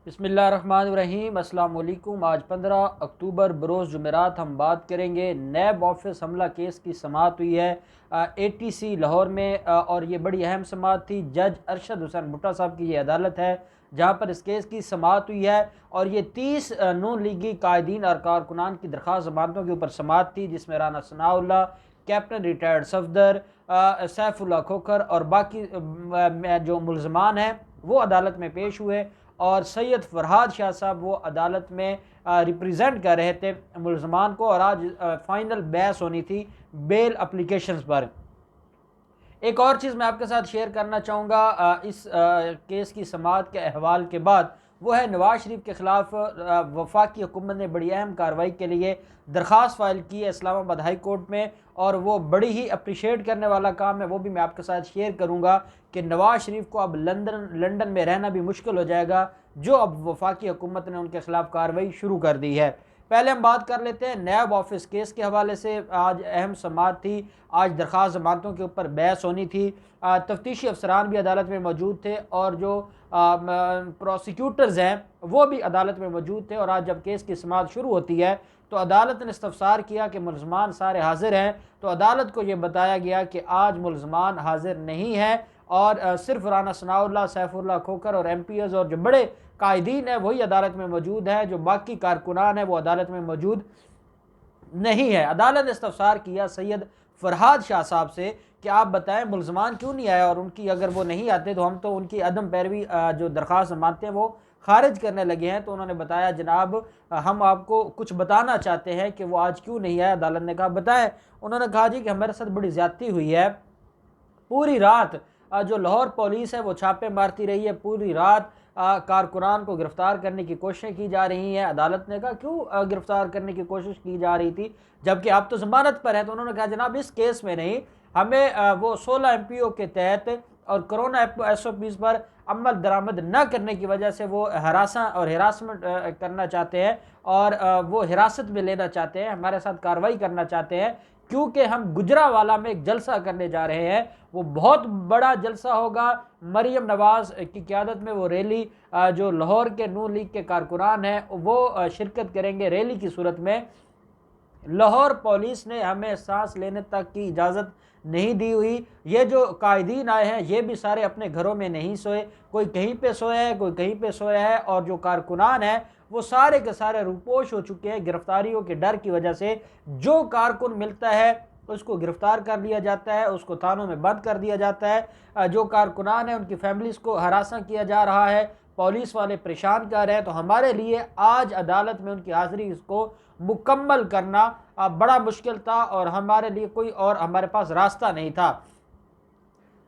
बिस्मिल्लाहिर्रहमानिर्रहीम। अस्सलाम वालेकुम। आज 15 अक्टूबर बरोज़ जुमेरात हम बात करेंगे नैब ऑफिस हमला केस की समाअत हुई है ATC लाहौर में और ये बड़ी अहम समाअत थी। जज अरशद हुसैन भुट्टा साहब की ये अदालत है जहाँ पर इस केस की समाअत हुई है और ये 30 नून लीगी कायदीन और कारकुनान की दरख्वास्त जमानतों के ऊपर समाअत थी, जिसमें राना सनाउल्लाह, कैप्टन रिटायर्ड सफदर, सैफुल्लाह खोखर और बाकी जो मुलजमान हैं वो अदालत में पेश हुए और सैयद फरहाद शाह साहब वो अदालत में रिप्रेजेंट कर रहे थे मुलजमान को। और आज फाइनल बहस होनी थी बेल अप्लीकेशंस पर। एक और चीज़ मैं आपके साथ शेयर करना चाहूँगा इस केस की समाअत के अहवाल के बाद, वो है नवाज शरीफ के ख़िलाफ़ वफाकी हुकूमत ने बड़ी अहम कार्रवाई के लिए दरख्वास्त फ़ाइल की है इस्लामाबाद हाई कोर्ट में और वो बड़ी ही अप्रिशिएट करने वाला काम है। वो भी मैं आपके साथ शेयर करूँगा कि नवाज शरीफ को अब लंदन में रहना भी मुश्किल हो जाएगा, जो अब वफाकी हुकूमत ने उनके ख़िलाफ़ कार्रवाई शुरू कर दी है। पहले हम बात कर लेते हैं नैब ऑफिस केस के हवाले से। आज अहम समाअत थी, आज दरख्वास्त जमानतों के ऊपर बहस होनी थी। तफ्तीशी अफसरान भी अदालत में मौजूद थे और जो प्रोसिक्यूटर्स हैं वो भी अदालत में मौजूद थे। और आज जब केस की समाअत शुरू होती है तो अदालत ने इस्तफसार किया कि मुलजमान सारे हाजिर हैं, तो अदालत को ये बताया गया कि आज मुलजमान हाजिर नहीं हैं और सिर्फ राना सनाउल्लाह, सैफुल्लाह खोखर और MPs और जो बड़े कायदीन है वही अदालत में मौजूद है, जो बाकी कारकुनान है वो अदालत में मौजूद नहीं है। अदालत ने इस्तफसार किया सैयद फरहाद शाह साहब से कि आप बताएं मुलजमान क्यों नहीं आए, और उनकी अगर वो नहीं आते तो हम तो उनकी अदम पैरवी जो दरख्वास्त मानते हैं वो खारिज करने लगे हैं। तो उन्होंने बताया जनाब हम आपको कुछ बताना चाहते हैं कि वो आज क्यों नहीं आए। अदालत ने कहा बताएं। उन्होंने कहा जी कि हमारे साथ बड़ी ज़्यादती हुई है, पूरी रात जो लाहौर पुलिस है वो छापे मारती रही है, पूरी रात कारकुनान को गिरफ्तार करने की कोशिशें की जा रही हैं। अदालत ने कहा क्यों गिरफ्तार करने की कोशिश की जा रही थी जबकि आप तो जमानत पर हैं। तो उन्होंने कहा जनाब इस केस में नहीं, हमें वो 16 MPO के तहत और कोरोना SOPs पर अमल दरामद न करने की वजह से वो हरासा और हिरासमेंट करना चाहते हैं और वो हिरासत में लेना चाहते हैं, हमारे साथ कार्रवाई करना चाहते हैं, क्योंकि हम गुजरावाला में एक जलसा करने जा रहे हैं। वो बहुत बड़ा जलसा होगा। मरियम नवाज की क़यादत में वो रैली जो लाहौर के नून लीग के कारकुनान हैं वो शिरकत करेंगे। रैली की सूरत में लाहौर पुलिस ने हमें सांस लेने तक की इजाज़त नहीं दी हुई। ये जो कायदीन आए हैं ये भी सारे अपने घरों में नहीं सोए, कोई कहीं पे सोया है, कोई कहीं पे सोया है। और जो कारकुनान हैं वो सारे के सारे रूपोश हो चुके हैं गिरफ्तारियों के डर की वजह से। जो कारकुन मिलता है उसको गिरफ्तार कर लिया जाता है, उसको थानों में बंद कर दिया जाता है। जो कारकुनान हैं उनकी फैमिलीज़ को हरासा किया जा रहा है, पुलिस वाले परेशान कर रहे हैं। तो हमारे लिए आज अदालत में उनकी हाज़िरी को मुकम्मल करना बड़ा मुश्किल था और हमारे लिए कोई और हमारे पास रास्ता नहीं था।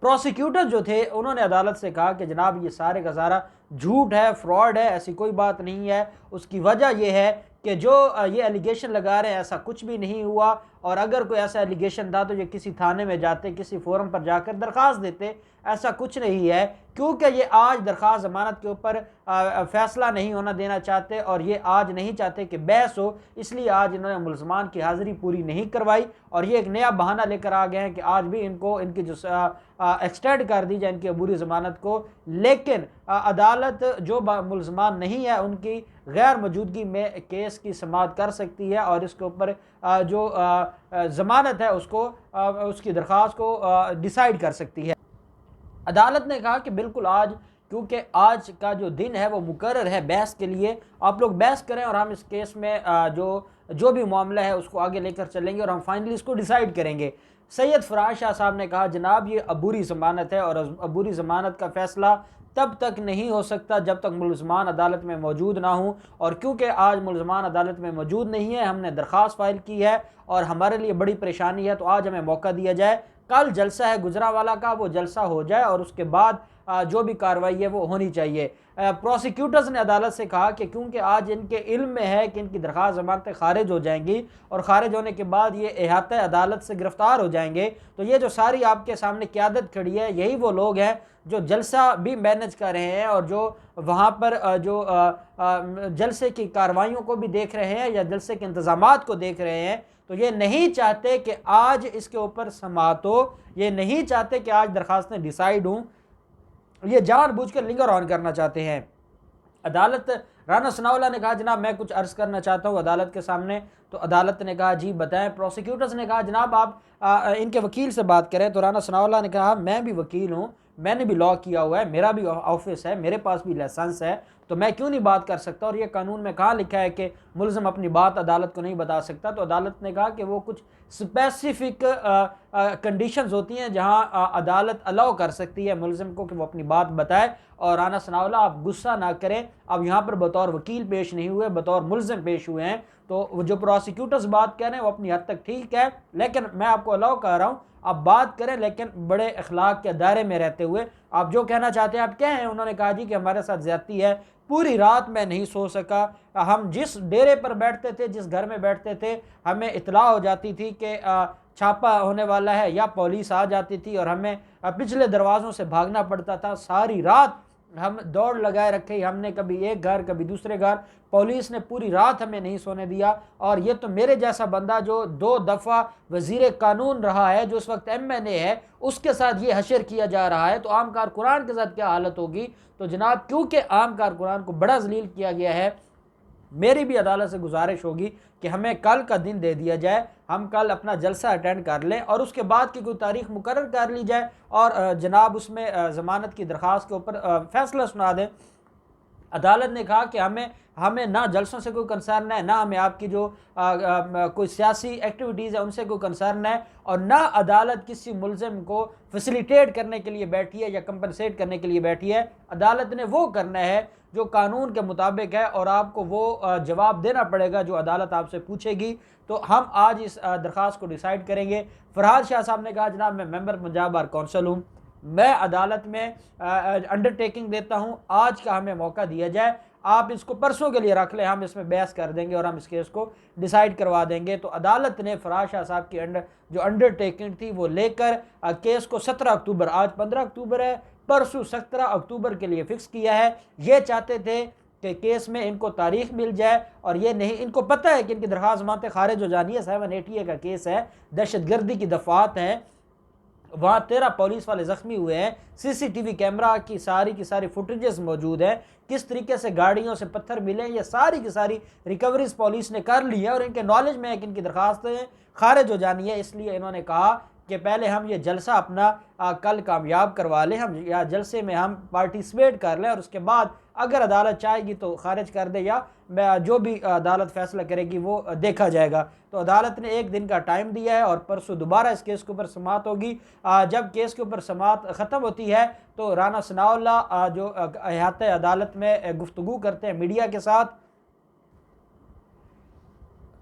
प्रोसिक्यूटर जो थे उन्होंने अदालत से कहा कि जनाब ये सारे का सारा झूठ है, फ्रॉड है, ऐसी कोई बात नहीं है। उसकी वजह यह है कि जो ये एलिगेशन लगा रहे हैं ऐसा कुछ भी नहीं हुआ, और अगर कोई ऐसा एलिगेशन था तो ये किसी थाने में जाते, किसी फोरम पर जाकर दरख्वास्त देते। ऐसा कुछ नहीं है, क्योंकि ये आज दरख्वास्त ज़मानत के ऊपर फ़ैसला नहीं होना देना चाहते और ये आज नहीं चाहते कि बहस हो, इसलिए आज इन्होंने मुलजमान की हाज़िरी पूरी नहीं करवाई और ये एक नया बहाना लेकर आ गए हैं कि आज भी इनको इनकी जो एक्सटेंड कर दी जाए इनकी अबूरी ज़मानत को। लेकिन अदालत जो मुलजमान नहीं है उनकी गैर मौजूदगी में केस की समाअत कर सकती है और इसके ऊपर जो ज़मानत है उसको उसकी दरख्वास्त को डिसाइड कर सकती है। अदालत ने कहा कि बिल्कुल आज, क्योंकि आज का जो दिन है वो मुकर्रर है बहस के लिए, आप लोग बहस करें और हम इस केस में जो भी मामला है उसको आगे लेकर चलेंगे और हम फाइनली इसको डिसाइड करेंगे। सैयद फरहाद शाह साहब ने कहा जनाब ये अबूरी ज़मानत है और अबूरी ज़मानत का फ़ैसला तब तक नहीं हो सकता जब तक मुलजमान अदालत में मौजूद ना हो, और क्योंकि आज मुलजमान अदालत में मौजूद नहीं है, हमने दरख्वास्त फ़ाइल की है और हमारे लिए बड़ी परेशानी है, तो आज हमें मौका दिया जाए। कल जलसा है गुजरावाला का, वो जलसा हो जाए और उसके बाद जो भी कार्रवाई है वो होनी चाहिए। प्रोसिक्यूटर्स ने अदालत से कहा कि क्योंकि आज इनके इल्म में है कि इनकी दरख्वास्त ज़मानतें खारिज हो जाएंगी और ख़ारिज होने के बाद ये अहाता अदालत से गिरफ़्तार हो जाएंगे, तो ये जो सारी आपके सामने क़यादत खड़ी है यही वो लोग हैं जो जलसा भी मैनेज कर रहे हैं और जो वहाँ पर जो जलसे की कार्रवाइयों को भी देख रहे हैं या जलसे के इंतज़ामात को देख रहे हैं। तो ये नहीं चाहते कि आज इसके ऊपर समाअत हो, ये नहीं चाहते कि आज दरख्वास्तें डिसाइड हों, ये जानबूझकर लिंगर ऑन करना चाहते हैं। अदालत, राना सनाउल्लाह ने कहा जनाब मैं कुछ अर्ज़ करना चाहता हूँ अदालत के सामने। तो अदालत ने कहा जी बताएं। प्रोसिक्यूटर्स ने कहा जनाब आप इनके वकील से बात करें। तो राना सनाउल्लाह ने कहा मैं भी वकील हूँ, मैंने भी लॉ किया हुआ है, मेरा भी ऑफिस है, मेरे पास भी लाइसेंस है, तो मैं क्यों नहीं बात कर सकता, और ये कानून में कहाँ लिखा है कि मुलज़िम अपनी बात अदालत को नहीं बता सकता। तो अदालत ने कहा कि वो कुछ स्पेसिफिक कंडीशंस होती हैं जहाँ अदालत अलाउ कर सकती है मुलज़िम को कि वो अपनी बात बताए। और राना सनाउल्लाह आप गुस्सा ना करें, अब यहाँ पर बतौर वकील पेश नहीं हुए, बतौर मुलज़िम पेश हुए हैं। तो वो जो प्रोसिक्यूटर्स बात कह रहे हैं वो अपनी हद तक ठीक है, लेकिन मैं आपको अलाउ कर रहा हूँ आप बात करें, लेकिन बड़े अखलाक के दायरे में रहते हुए। आप जो कहना चाहते हैं आप क्या हैं। उन्होंने कहा जी कि हमारे साथ ज्यादती है, पूरी रात मैं नहीं सो सका, हम जिस डेरे पर बैठते थे, जिस घर में बैठते थे, हमें इतला हो जाती थी कि छापा होने वाला है या पुलिस आ जाती थी और हमें पिछले दरवाज़ों से भागना पड़ता था। सारी रात हम दौड़ लगाए रखे, हमने कभी एक घर कभी दूसरे घर, पुलिस ने पूरी रात हमें नहीं सोने दिया। और ये तो मेरे जैसा बंदा जो 2 दफ़ा वज़ीर कानून रहा है, जो उस वक्त MNA है, उसके साथ ये हशर किया जा रहा है, तो आम कारकुनान के साथ क्या हालत होगी। तो जनाब क्योंकि आम कारकुनान को बड़ा जलील किया गया है, मेरी भी अदालत से गुजारिश होगी कि हमें कल का दिन दे दिया जाए, हम कल अपना जलसा अटेंड कर लें और उसके बाद की कोई तारीख मुकर्रर कर ली जाए और जनाब उसमें ज़मानत की दरख्वास्त के ऊपर फैसला सुना दें। अदालत ने कहा कि हमें ना जलसों से कोई कंसर्न है, ना हमें आपकी जो कोई सियासी एक्टिविटीज़ है उनसे कोई कंसर्न है, और ना अदालत किसी मुलज़िम को फैसिलिटेट करने के लिए बैठी है या कंपनसेट करने के लिए बैठी है। अदालत ने वो करना है जो कानून के मुताबिक है और आपको वो जवाब देना पड़ेगा जो अदालत आपसे पूछेगी। तो हम आज इस दरख्वास्त को डिसाइड करेंगे। फरहाद शाह साहब ने कहा जनाब मैं मेंबर पंजाब बार कौंसिल हूँ, मैं अदालत में अंडरटेकिंग देता हूँ, आज का हमें मौका दिया जाए, आप इसको परसों के लिए रख लें, हम इसमें बहस कर देंगे और हम इस केस को डिसाइड करवा देंगे। तो अदालत ने फरहाद शाह साहब की जो अंडरटेकिंग थी वो लेकर केस को 17 अक्टूबर, आज 15 अक्टूबर है, परसों 17 अक्टूबर के लिए फिक्स किया है। ये चाहते थे कि केस में इनको तारीख मिल जाए, और ये नहीं, इनको पता है कि इनकी दरख्वास्त जमानत खारिज हो जानी है। 780 का केस है, दहशतगर्दी की दफात हैं, वहाँ 13 पुलिस वाले ज़ख्मी हुए हैं, CCTV कैमरा की सारी फुटेजेस मौजूद हैं, किस तरीके से गाड़ियों से पत्थर मिले, ये सारी की सारी रिकवरीज पुलिस ने कर ली है और इनके नॉलेज में है कि इनकी दरख्वास्तें खारिज हो जानी है। इसलिए इन्होंने कहा कि पहले हम ये जलसा अपना कल कामयाब करवा लें, हम या जलसे में हम पार्टिसिपेट कर लें और उसके बाद अगर अदालत चाहेगी तो खारिज कर दे, या जो भी अदालत फैसला करेगी वो देखा जाएगा। तो अदालत ने 1 दिन का टाइम दिया है और परसों दोबारा इस केस के ऊपर समाअत होगी। जब केस के ऊपर समाअत ख़त्म होती है तो राना सनाउल्लाह जो अहाते अदालत में गुफ्तगू करते हैं मीडिया के साथ,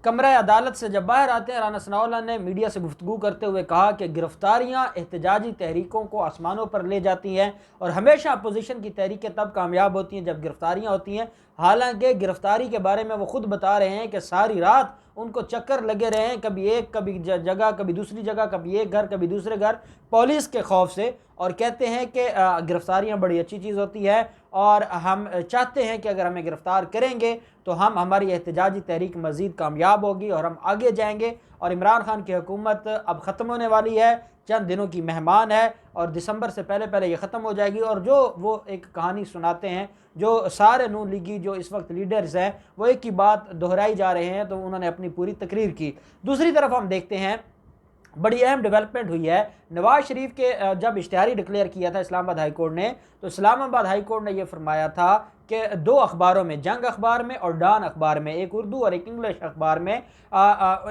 कमरा अदालत से जब बाहर आते हैं, राना सनाउल्लाह ने मीडिया से गुफ्तगू करते हुए कहा कि गिरफ्तारियां एहतजाजी तहरीकों को आसमानों पर ले जाती हैं और हमेशा अपोजिशन की तहरीकें तब कामयाब होती हैं जब गिरफ्तारियां होती हैं। हालांकि गिरफ्तारी के बारे में वो खुद बता रहे हैं कि सारी रात उनको चक्कर लगे रहे हैं, कभी एक कभी जगह कभी दूसरी जगह, कभी एक घर कभी दूसरे घर, पुलिस के खौफ से, और कहते हैं कि गिरफ्तारियां बड़ी अच्छी चीज़ होती है और हम चाहते हैं कि अगर हमें गिरफ़्तार करेंगे तो हमारी एहतजाजी तहरीक मज़ीद कामयाब होगी और हम आगे जाएंगे। और इमरान खान की हुकूमत अब ख़त्म होने वाली है, चंद दिनों की मेहमान है और दिसंबर से पहले पहले ये ख़त्म हो जाएगी। और जो वो एक कहानी सुनाते हैं, जो सारे नून लीगी जो इस वक्त लीडर्स हैं वो एक ही बात दोहराई जा रहे हैं, तो उन्होंने अपनी पूरी तकरीर की। दूसरी तरफ हम देखते हैं बड़ी अहम डेवलपमेंट हुई है। नवाज शरीफ के जब इश्तिहारी डिक्लेयर किया था इस्लामाबाद हाई कोर्ट ने, तो इस्लामाबाद हाई कोर्ट ने यह फरमाया था कि 2 अखबारों में, जंग अखबार में और डान अखबार में, एक उर्दू और एक इंग्लिश अखबार में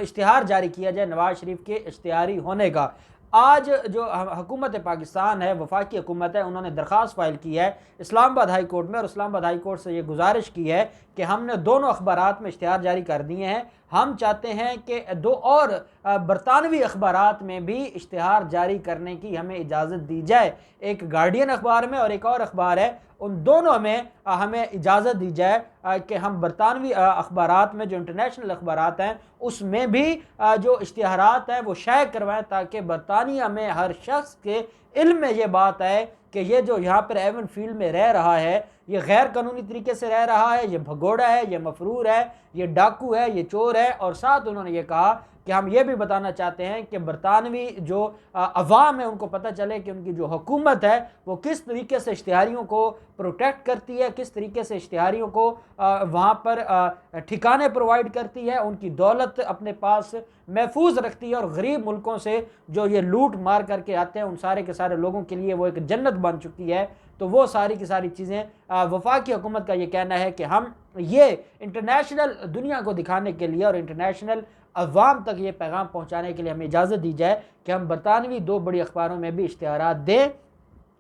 इश्तिहार जारी किया जाए नवाज शरीफ के इश्तिहारी होने का। आज जो हुकूमत पाकिस्तान है, वफाकी हुकूमत है, उन्होंने दरख्वास्त फाइल की है इस्लामाबाद हाई कोर्ट में और इस्लामाबाद हाई कोर्ट से ये गुजारिश की है कि हमने दोनों अखबारात में इश्तिहार जारी कर दिए हैं, हम चाहते हैं कि 2 और बरतानवी अखबारात में भी इश्तिहार जारी करने की हमें इजाज़त दी जाए। एक गार्डियन अखबार में और एक और अखबार है, उन दोनों में हमें इजाज़त दी जाए कि हम बरतानवी अखबारात में जो इंटरनेशनल अखबारात हैं उसमें भी जो इश्तिहारात हैं वो शाये करवाएं, ताकि बरतानिया में हर शख्स के इल्म में ये बात है कि ये जो यहाँ पर एवन फील्ड में रह रहा है ये गैर कानूनी तरीके से रह रहा है, ये भगोड़ा है, ये मफरूर है, ये डाकू है, ये चोर है। और साथ उन्होंने ये कहा कि हम ये भी बताना चाहते हैं कि बरतानवी जो अवाम है उनको पता चले कि उनकी जो हुकूमत है वो किस तरीके से इश्तिहारियों को प्रोटेक्ट करती है, किस तरीके से इश्तिहारियों को वहाँ पर ठिकाने प्रोवाइड करती है, उनकी दौलत अपने पास महफूज रखती है और गरीब मुल्कों से जो ये लूट मार करके आते हैं उन सारे के सारे लोगों के लिए वो एक जन्नत बन चुकी है। तो वो सारी की सारी चीज़ें वफाकी हुकूमत का ये कहना है कि हम ये इंटरनेशनल दुनिया को दिखाने के लिए और इंटरनेशनल अवाम तक ये पैगाम पहुँचाने के लिए हमें इजाज़त दी जाए कि हम बरतानवी 2 बड़ी अखबारों में भी इश्तिहारात दें।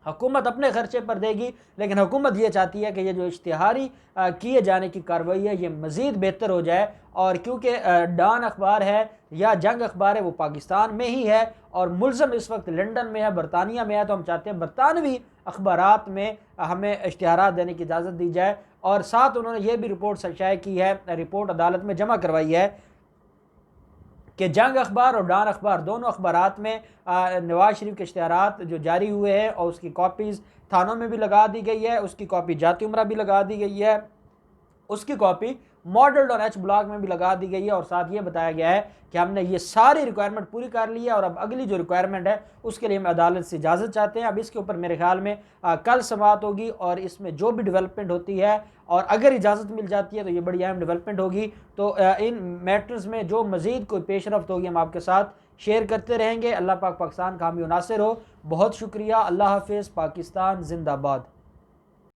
हुकूमत अपने खर्चे पर देगी, लेकिन हुकूमत ये चाहती है कि ये जो इश्तिहारी किए जाने की कार्रवाई है ये मज़ीद बेहतर हो जाए। और क्योंकि डॉन अखबार है या जंग अखबार है वो पाकिस्तान में ही है और मुल्ज़म इस वक्त लंदन में है, बरतानिया में है, तो हम चाहते हैं बरतानवी अखबारात में हमें इश्तिहारात देने की इजाज़त दी जाए। और साथ उन्होंने ये भी रिपोर्ट शाया की है, रिपोर्ट अदालत में जमा करवाई है कि जंग अखबार और डॉन अखबार दोनों अखबारात में नवाज शरीफ के इश्तिहारात जो जारी हुए हैं और उसकी कॉपीज़ थानों में भी लगा दी गई है, उसकी कॉपी जाती उमरा भी लगा दी गई है, उसकी कॉपी मॉडल डॉन एच ब्लॉग में भी लगा दी गई है। और साथ ये बताया गया है कि हमने ये सारी रिक्वायरमेंट पूरी कर ली है और अब अगली जो रिक्वायरमेंट है उसके लिए हम अदालत से इजाज़त चाहते हैं। अब इसके ऊपर मेरे ख्याल में कल समाअत होगी और इसमें जो भी डेवलपमेंट होती है और अगर इजाज़त मिल जाती है तो ये बड़ी अहम डेवलपमेंट होगी। तो इन मैटर्स में जो मज़ीद कोई पेशरफ्त होगी हम आपके साथ शेयर करते रहेंगे। अल्लाह पाक पाकिस्तान का हामी नासिर हो। बहुत शुक्रिया। अल्लाह हाफिज़। पाकिस्तान जिंदाबाद।